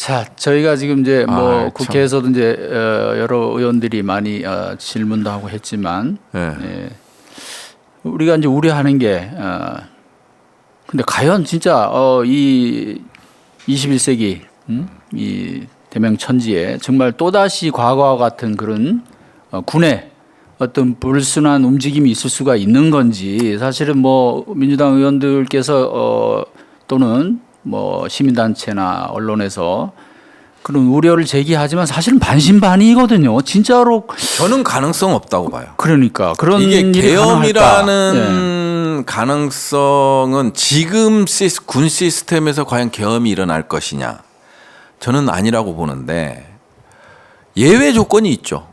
자, 저희가 지금 이제 뭐 참. 국회에서도 이제 여러 의원들이 많이 질문도 하고 했지만, 예. 우리가 이제 우려하는 게, 근데 과연 진짜 이 21세기 이 대명천지에 정말 또다시 과거와 같은 그런 군의 어떤 불순한 움직임이 있을 수가 있는 건지, 사실은 뭐 민주당 의원들께서 또는 뭐 시민단체나 언론에서 그런 우려를 제기하지만 사실은 반신반의거든요. 진짜로 저는 가능성 없다고 봐요. 그러니까 그런 이게 일이 계엄이라는 가능성은 지금 군 시스템에서 과연 계엄이 일어날 것이냐, 저는 아니라고 보는데 예외 조건이 있죠.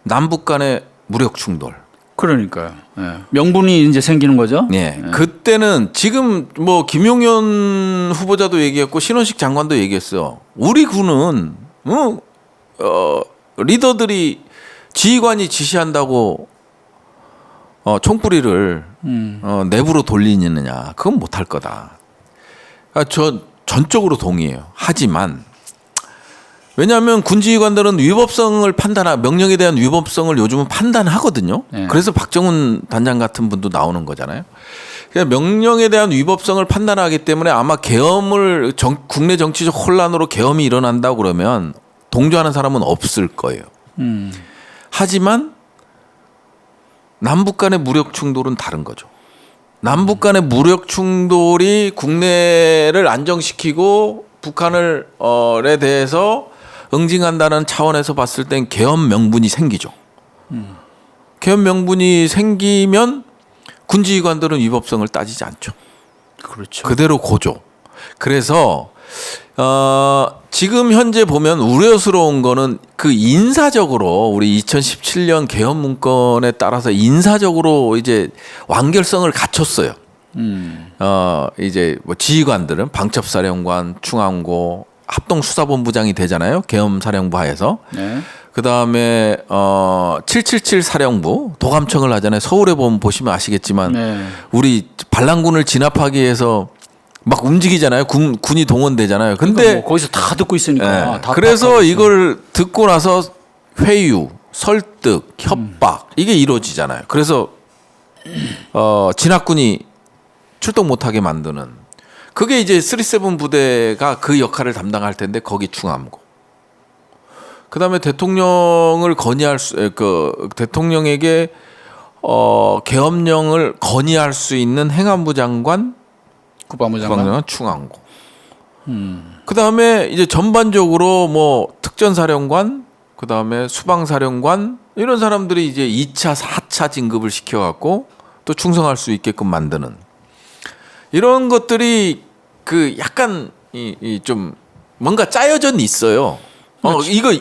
남북 간의 무력 충돌. 그러니까요. 예. 명분이 이제 생기는 거죠. 네. 그때는 지금 뭐 김용현 후보자도 얘기했고 신원식 장관도 얘기했어. 우리 군은 리더들이 지휘관이 지시한다고 총구리를 내부로 돌리느냐, 그건 못할 거다. 저 전적으로 동의해요. 하지만 왜냐하면 군지휘관들은 명령에 대한 위법성을 요즘은 판단하거든요. 네. 그래서 박정훈 단장 같은 분도 나오는 거잖아요. 그러니까 명령에 대한 위법성을 판단하기 때문에 아마 계엄을 국내 정치적 혼란으로 계엄이 일어난다고 그러면 동조하는 사람은 없을 거예요. 하지만 남북 간의 무력 충돌은 다른 거죠. 남북 간의 무력 충돌이 국내를 안정시키고 북한에 대해서 응징한다는 차원에서 봤을 땐 계엄 명분이 생기죠. 계엄 명분이 생기면 군지휘관들은 위법성을 따지지 않죠. 그렇죠. 그대로 고죠. 그래서 지금 현재 보면 우려스러운 거는 그 인사적으로 우리 2017년 계엄 문건에 따라서 인사적으로 이제 완결성을 갖췄어요. 이제 뭐 지휘관들은 방첩사령관, 충암고, 합동수사본부장이 되잖아요. 계엄사령부 하에서. 네. 그다음에 777 사령부 도감청을 하잖아요. 서울에 보시면 아시겠지만 네. 우리 반란군을 진압하기 위해서 막 움직이잖아요. 군이 동원되잖아요. 근데 그러니까 뭐 거기서 다 듣고 있으니까. 네. 다 그래서 이걸 듣고 나서 회유, 설득, 협박 이게 이루어지잖아요. 그래서 진압군이 출동 못하게 만드는, 그게 이제 37 부대가 그 역할을 담당할 텐데 거기 충암고. 그다음에 대통령을 대통령에게 계엄령을 건의할 수 있는 행안부 장관, 국방부 장관 충암고. 그다음에 이제 전반적으로 뭐 특전사령관, 그다음에 수방사령관 이런 사람들이 이제 2차, 4차 진급을 시켜갖고 또 충성할 수 있게끔 만드는 이런 것들이 그 약간 좀 뭔가 짜여져 있어요. 이거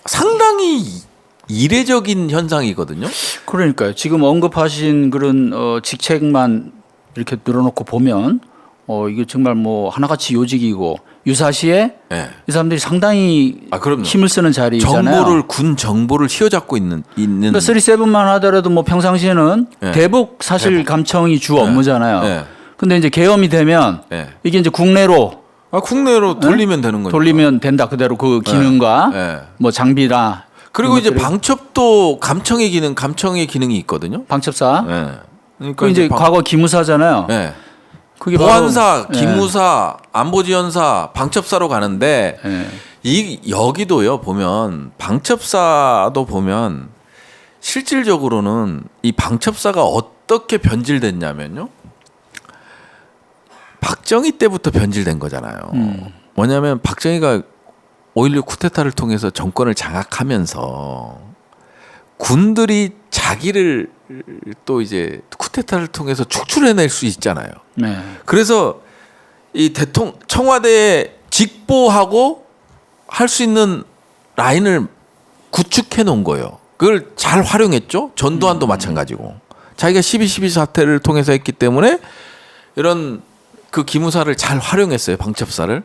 상당히 이례적인 현상이거든요. 그러니까요. 지금 언급하신 그런 직책만 이렇게 늘어놓고 보면 이게 정말 뭐 하나같이 요직이고 유사시에 네. 이 사람들이 상당히 힘을 쓰는 자리잖아요. 군 정보를 휘어잡고 있는. 그러니까 37만 하더라도 뭐 평상시에는 네. 대북 사실 감청이 주 업무잖아요. 네. 근데 이제 계엄이 되면 이게 이제 국내로 돌리면 되는 거죠. 돌리면 된다. 그대로 그 기능과 뭐 장비나 그리고 이제 방첩도 감청의 기능이 있거든요. 방첩사. 그러니까 그 이제 과거 기무사잖아요. 그게 보안사, 기무사, 안보지원사, 방첩사로 가는데 여기도요 보면 방첩사도 보면 실질적으로는 이 방첩사가 어떻게 변질됐냐면요. 박정희 때부터 변질된 거잖아요. 뭐냐면 박정희가 5.16 쿠데타를 통해서 정권을 장악하면서 군들이 자기를 또 이제 쿠데타를 통해서 축출해낼 수 있잖아요. 네. 그래서 이 청와대에 직보하고 할 수 있는 라인을 구축해 놓은 거예요. 그걸 잘 활용했죠. 전두환도 마찬가지고. 자기가 12.12 사태를 통해서 했기 때문에 이런 그 기무사를 잘 활용했어요. 방첩사를.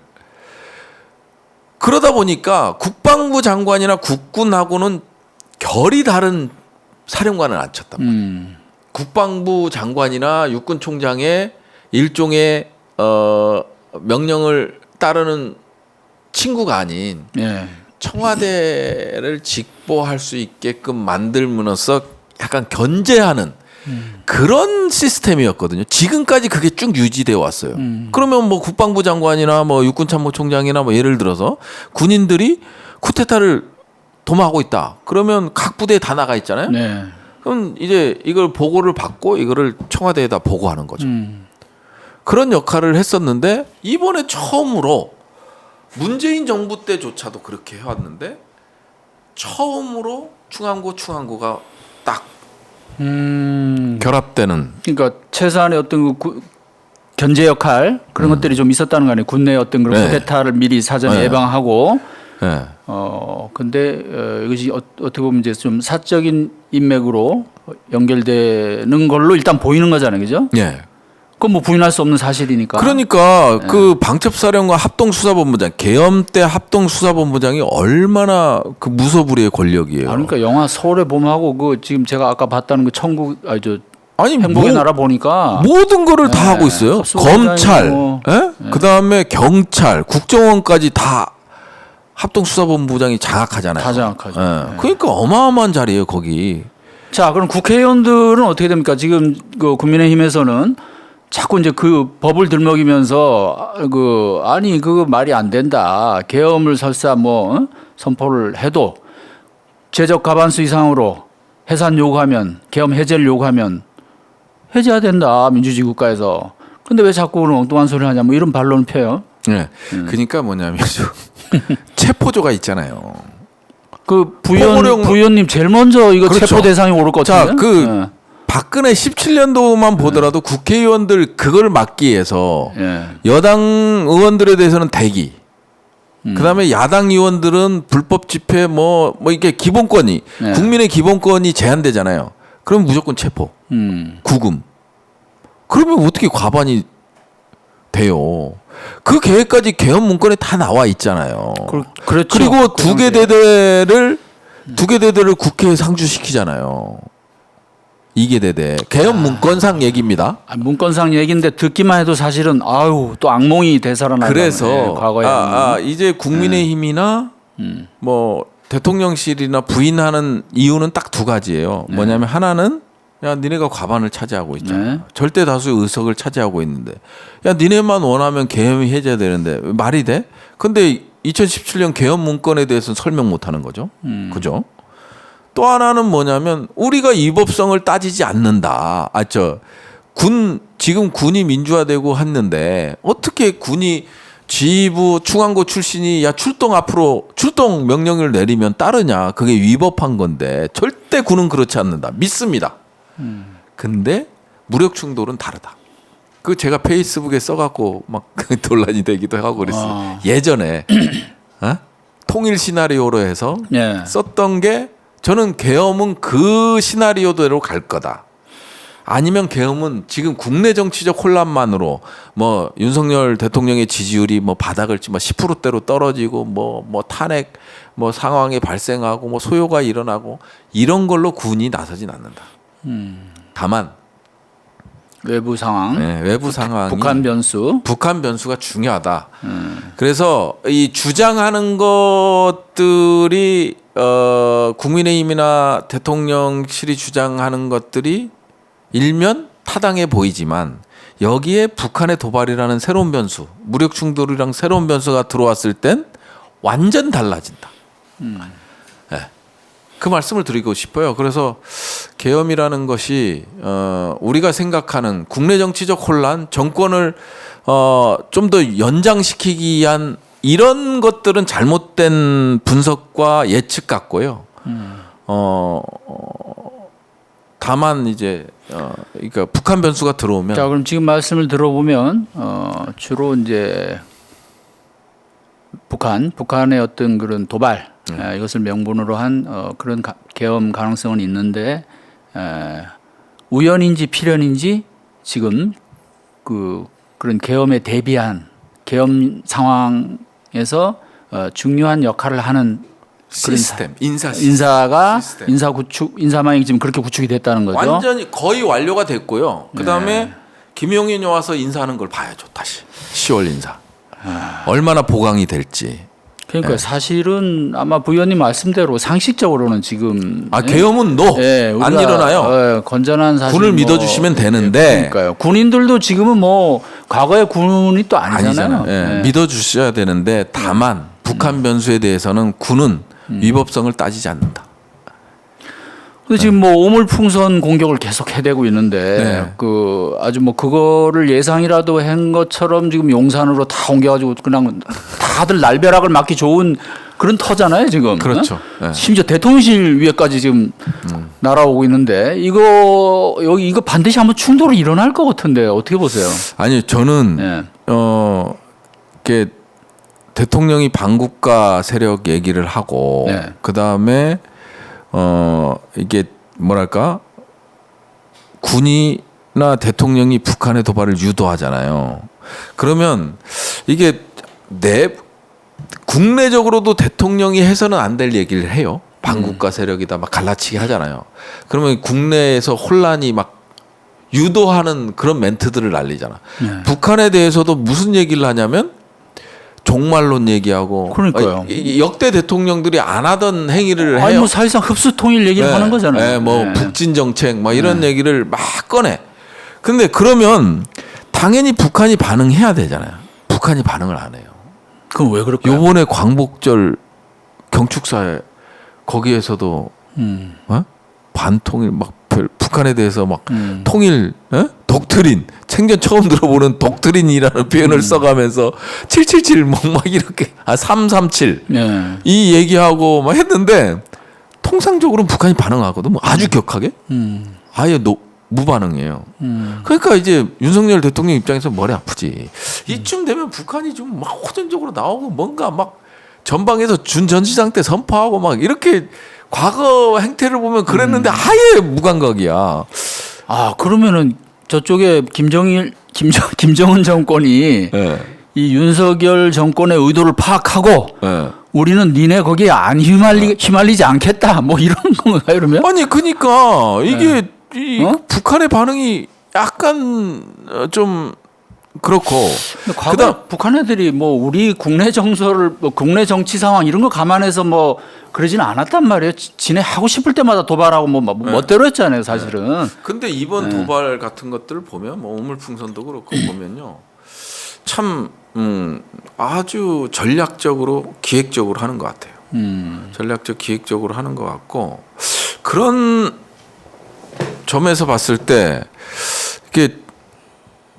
그러다 보니까 국방부 장관이나 국군하고는 결이 다른 사령관을 앉혔단 말이에요. 국방부 장관이나 육군 총장의 일종의 명령을 따르는 친구가 아닌 예. 청와대를 직보할 수 있게끔 만들면서 약간 견제하는 그런 시스템이었거든요. 지금까지 그게 쭉 유지되어 왔어요. 그러면 뭐 국방부 장관이나 뭐 육군참모총장이나 뭐 예를 들어서 군인들이 쿠데타를 도모하고 있다. 그러면 각 부대에 다 나가 있잖아요. 네. 그럼 이제 이걸 보고를 받고 이거를 청와대에다 보고하는 거죠. 그런 역할을 했었는데 이번에 처음으로 문재인 정부 때조차도 그렇게 해왔는데 처음으로 충안고가 딱 결합되는. 그러니까 최소한의 어떤 견제 역할 그런 것들이 좀 있었다는 거 아니에요. 군내 어떤 그런 네. 쿠데타를 미리 사전에 네. 예방하고. 네. 근데 이것이 어떻게 보면 이제 좀 사적인 인맥으로 연결되는 걸로 일단 보이는 거잖아요, 그죠? 예. 그건 뭐 부인할 수 없는 사실이니까. 그러니까 그 방첩사령관 합동수사본부장 계엄 때 합동수사본부장이 얼마나 그 무소불위의 권력이에요. 그러니까 영화 서울의 봄하고 그 지금 제가 아까 봤다는 그 아니 행복의 나라 보니까 모든 거를 다 하고 있어요. 검찰, 뭐. 그다음에 경찰, 국정원까지 다 합동수사본부장이 장악하잖아요. 다 장악하죠. 예. 그러니까 어마어마한 자리예요 거기. 자, 그럼 국회의원들은 어떻게 됩니까? 지금 그 국민의힘에서는 자꾸 이제 그 법을 들먹이면서 아니 그거 말이 안 된다. 계엄을 설사 뭐 선포를 해도 제적 과반수 이상으로 해산 요구하면 계엄 해제를 요구하면 해제해야 된다. 민주주의 국가에서. 근데 왜 자꾸 그런 엉뚱한 소리를 하냐 뭐 이런 반론을 펴요. 네. 그러니까 뭐냐면 체포조가 있잖아요. 그 부의원님 제일 먼저 이거 그렇죠. 체포 대상이 오를 것 자, 같은데. 박근혜 17년도만 보더라도 국회의원들 그걸 막기 위해서 여당 의원들에 대해서는 대기. 그다음에 야당 의원들은 불법 집회 뭐 이게 기본권이 국민의 기본권이 제한되잖아요. 그럼 무조건 체포. 구금. 그러면 어떻게 과반이 돼요? 그 계획까지 계엄 문건에 다 나와 있잖아요. 그렇죠. 그리고 두 개 대대를 국회에 상주시키잖아요. 2개 대대 계엄 문건상 얘기입니다. 문건상 얘기인데 듣기만 해도 사실은 아유 또 악몽이 되살아나는. 그래서 과거에 이제 국민의힘이나 뭐 대통령실이나 부인하는 이유는 딱 두 가지예요. 뭐냐면 하나는 야 니네가 과반을 차지하고 있잖아. 절대 다수의 의석을 차지하고 있는데 야 니네만 원하면 계엄이 해제되는데 말이 돼? 근데 2017년 계엄 문건에 대해서는 설명 못 하는 거죠. 그죠? 또 하나는 뭐냐면 우리가 위법성을 따지지 않는다. 지금 군이 민주화되고 했는데 어떻게 군이 지휘부 충안고 출신이 야 출동 명령을 내리면 따르냐. 그게 위법한 건데 절대 군은 그렇지 않는다. 믿습니다. 근데 무력 충돌은 다르다. 그 제가 페이스북에 써갖고 막 논란이 되기도 하고 그랬어요. 예전에 통일 시나리오로 해서 썼던 게 저는 계엄은 그 시나리오대로 갈 거다. 아니면 계엄은 지금 국내 정치적 혼란만으로 뭐 윤석열 대통령의 지지율이 뭐 바닥을 치면 10%대로 떨어지고 뭐 탄핵 뭐 상황이 발생하고 뭐 소요가 일어나고 이런 걸로 군이 나서진 않는다. 다만 외부 상황, 외부 상황이 북한 변수가 중요하다. 그래서 이 주장하는 것들이 국민의힘이나 대통령실이 주장하는 것들이 일면 타당해 보이지만 여기에 북한의 도발이라는 새로운 변수, 무력 충돌이랑 새로운 변수가 들어왔을 땐 완전 달라진다. 그 말씀을 드리고 싶어요. 그래서 계엄이라는 것이 우리가 생각하는 국내 정치적 혼란, 정권을 좀 더 연장시키기 위한 이런 것들은 잘못된 분석과 예측 같고요. 다만 이제 그러니까 북한 변수가 들어오면 자, 그럼 지금 말씀을 들어보면 주로 이제 북한의 어떤 그런 도발 이것을 명분으로 한 그런 계엄 가능성은 있는데 우연인지 필연인지 지금 그런 계엄에 대비한 계엄 상황에서 중요한 역할을 하는 시스템, 인사망이 지금 그렇게 구축이 됐다는 거죠. 완전히 거의 완료가 됐고요. 그다음에 김용인이 와서 인사하는 걸 봐야죠. 다시 10월 인사. 얼마나 보강이 될지. 그러니까 사실은 아마 부위원님 말씀대로 상식적으로는 지금 계엄은 안 일어나요. 건전한 사실 군을 믿어주시면 되는데 그러니까요. 군인들도 지금은 뭐 과거의 군이 또 아니잖아요. 예. 믿어주셔야 되는데 다만 북한 변수에 대해서는 군은 위법성을 따지지 않는다. 근데 지금 뭐 오물풍선 공격을 계속 해대고 있는데 네. 그 아주 뭐 그거를 예상이라도 한 것처럼 지금 용산으로 다 옮겨가지고 그냥 다들 날벼락을 맞기 좋은 그런 터잖아요 지금. 그렇죠. 네. 심지어 대통령실 위에까지 지금 날아오고 있는데 이거 반드시 한번 충돌이 일어날 것 같은데 어떻게 보세요? 아니 저는 네. 이게 대통령이 반국가 세력 얘기를 하고 네. 그 다음에 이게 뭐랄까 군이나 대통령이 북한의 도발을 유도하잖아요. 그러면 이게 국내적으로도 대통령이 해서는 안 될 얘기를 해요. 반국가 세력이다 막 갈라치기 하잖아요. 그러면 국내에서 혼란이 막 유도하는 그런 멘트들을 날리잖아. 네. 북한에 대해서도 무슨 얘기를 하냐면 종말론 얘기하고 그러니까요. 역대 대통령들이 안 하던 행위를 해요. 아니 뭐 사실상 흡수 통일 얘기를 하는 거잖아요. 네, 뭐 네. 북진 정책 막 이런 얘기를 막 꺼내. 근데 그러면 당연히 북한이 반응해야 되잖아요. 북한이 반응을 안 해요. 그럼 왜 그럴까요? 요번에 광복절 경축사에 거기에서도 반통일 막 북한에 대해서 막 통일 독트린 생전 처음 들어보는 독트린이라는 표현을 써가면서 777 막 이렇게 337 네. 이 얘기하고 막 했는데 통상적으로는 북한이 반응하거든. 뭐 아주 격하게 아예 무반응이에요. 그러니까 이제 윤석열 대통령 입장에서 머리 아프지. 이쯤 되면 북한이 좀 막 호전적으로 나오고 뭔가 막 전방에서 준전시장 때 선포하고 막 이렇게 과거 행태를 보면 그랬는데 아예 무감각이야. 아 그러면은 저쪽에 김정은 정권이 네. 이 윤석열 정권의 의도를 파악하고 네. 우리는 니네 거기에 안 휘말리지 않겠다 뭐 이런 건가요 그러면? 아니 그러니까 이게 이 북한의 반응이 약간 좀 그렇고 과거 북한 애들이 뭐 우리 국내 정서를 뭐 국내 정치 상황 이런 거 감안해서 뭐 그러지는 않았단 말이에요. 지네 하고 싶을 때마다 도발하고 뭐 멋대로 했잖아요, 사실은. 근데 이번 도발 같은 것들을 보면 뭐 우물풍선도 그렇고 보면요. 참 아주 전략적으로 기획적으로 하는 것 같아요. 전략적 기획적으로 하는 것 같고 그런 점에서 봤을 때 이게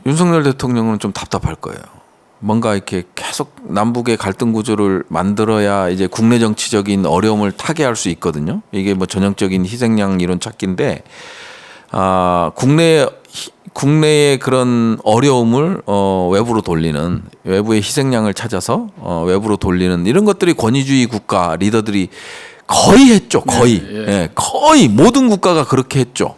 윤석열 대통령은 좀 답답할 거예요. 뭔가 이렇게 계속 남북의 갈등 구조를 만들어야 이제 국내 정치적인 어려움을 타개할 수 있거든요. 이게 뭐 전형적인 희생양 이론 찾기인데, 국내의 그런 어려움을 외부로 돌리는, 외부의 희생양을 찾아서 외부로 돌리는 이런 것들이 권위주의 국가 리더들이 거의 했죠. 거의. 예, 거의 모든 국가가 그렇게 했죠.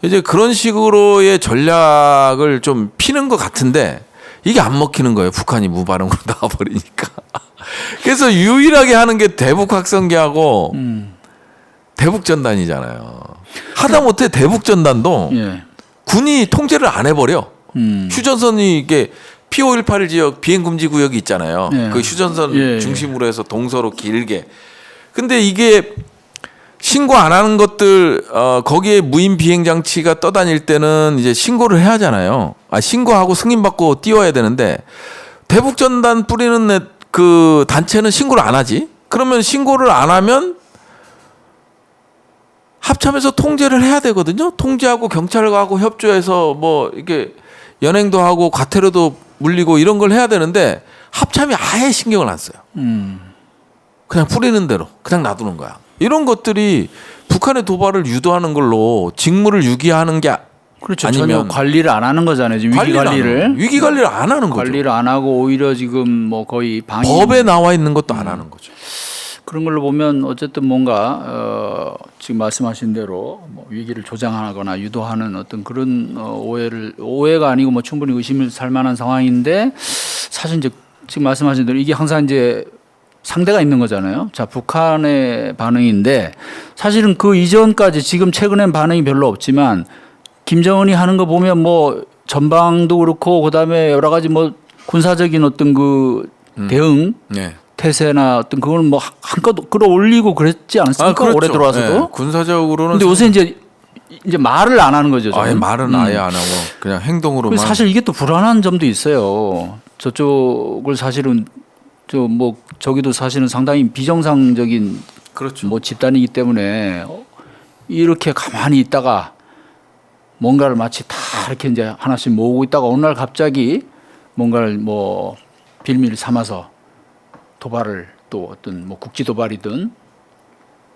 이제 그런 식으로의 전략을 좀 피는 것 같은데 이게 안 먹히는 거예요. 북한이 무반응으로 나와버리니까. 그래서 유일하게 하는 게 대북 확성기하고 대북전단이잖아요. 하다못해 대북전단도 군이 통제를 안 해버려. 휴전선이 이게 P518 지역 비행금지 구역이 있잖아요. 그 휴전선 중심으로 해서 동서로 길게. 근데 이게 신고 안 하는 것들 거기에 무인 비행 장치가 떠다닐 때는 이제 신고를 해야 하잖아요. 신고하고 승인 받고 띄워야 되는데 대북 전단 뿌리는 그 단체는 신고를 안 하지. 그러면 신고를 안 하면 합참에서 통제를 해야 되거든요. 통제하고 경찰하고 협조해서 뭐 이게 연행도 하고 과태료도 물리고 이런 걸 해야 되는데 합참이 아예 신경을 안 써요. 그냥 뿌리는 대로 그냥 놔두는 거야. 이런 것들이 북한의 도발을 유도하는 걸로 직무를 유기하는 게 그렇죠. 아니면 전혀 관리를 안 하는 거잖아요. 지금 위기 관리를 안 하는 거죠. 관리를 안 하고 오히려 지금 뭐 거의 방임 법에 나와 있는 것도 안 하는 거죠. 그런 걸로 보면 어쨌든 뭔가 지금 말씀하신 대로 뭐 위기를 조장하거나 유도하는 어떤 그런 오해가 아니고 뭐 충분히 의심을 살 만한 상황인데 사실 이제 지금 말씀하신 대로 이게 항상 이제 상대가 있는 거잖아요. 자, 북한의 반응인데 사실은 그 이전까지 지금 최근엔 반응이 별로 없지만 김정은이 하는 거 보면 뭐 전방도 그렇고 그다음에 여러 가지 뭐 군사적인 어떤 그 대응 폐쇄나 어떤 그걸 뭐 한껏 끌어올리고 그랬지 않습니까? 그렇죠. 올해 들어와서도. 예, 군사적으로는 근데 요새 이제 말을 안 하는 거죠. 아예 저는. 말은 아예 안 하고 그냥 행동으로만. 그리고 사실 이게 또 불안한 점도 있어요. 저쪽을 사실은 저기도 사실은 상당히 비정상적인 그렇죠. 뭐 집단이기 때문에 이렇게 가만히 있다가 뭔가를 마치 다 이렇게 이제 하나씩 모으고 있다가 어느 날 갑자기 뭔가를 뭐 빌미를 삼아서 도발을 또 어떤 뭐 국지 도발이든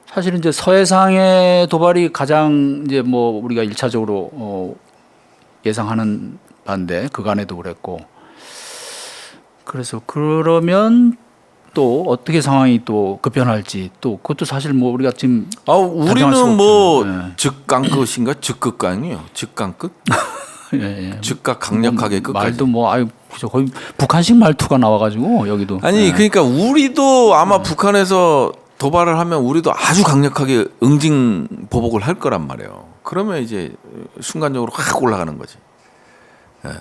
사실은 이제 서해상의 도발이 가장 이제 뭐 우리가 일차적으로 예상하는 바인데 그간에도 그랬고 그래서 그러면 또 어떻게 상황이 또 급변할지 또 그것도 사실 뭐 우리가 지금 단정할 수가 우리는 뭐 없죠. 예. 즉강끝인가 즉극강이요. 즉강끝? 예, 예. 즉각 강력하게 끝까지. 말도 뭐 아유 그죠. 거의 북한식 말투가 나와가지고 여기도 아니 예. 그러니까 우리도 아마 북한에서 도발을 하면 우리도 아주 강력하게 응징 보복을 할 거란 말이에요. 그러면 이제 순간적으로 확 올라가는 거지. 예.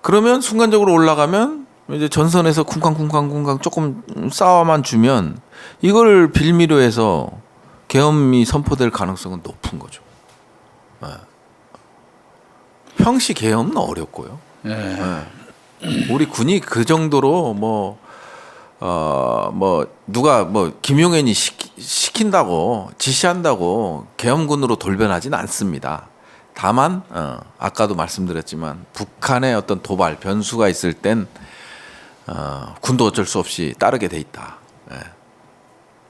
그러면 순간적으로 올라가면 이제 전선에서 쿵쾅쿵쾅쿵쾅 조금 싸워만 주면 이걸 빌미로 해서 계엄이 선포될 가능성은 높은 거죠. 예. 평시 계엄은 어렵고요. 예. 예. 우리 군이 그 정도로 뭐 누가 뭐 김용현이 시킨다고 지시한다고 계엄군으로 돌변하진 않습니다. 다만 아까도 말씀드렸지만 북한의 어떤 도발 변수가 있을 땐 군도 어쩔 수 없이 따르게 돼 있다. 예.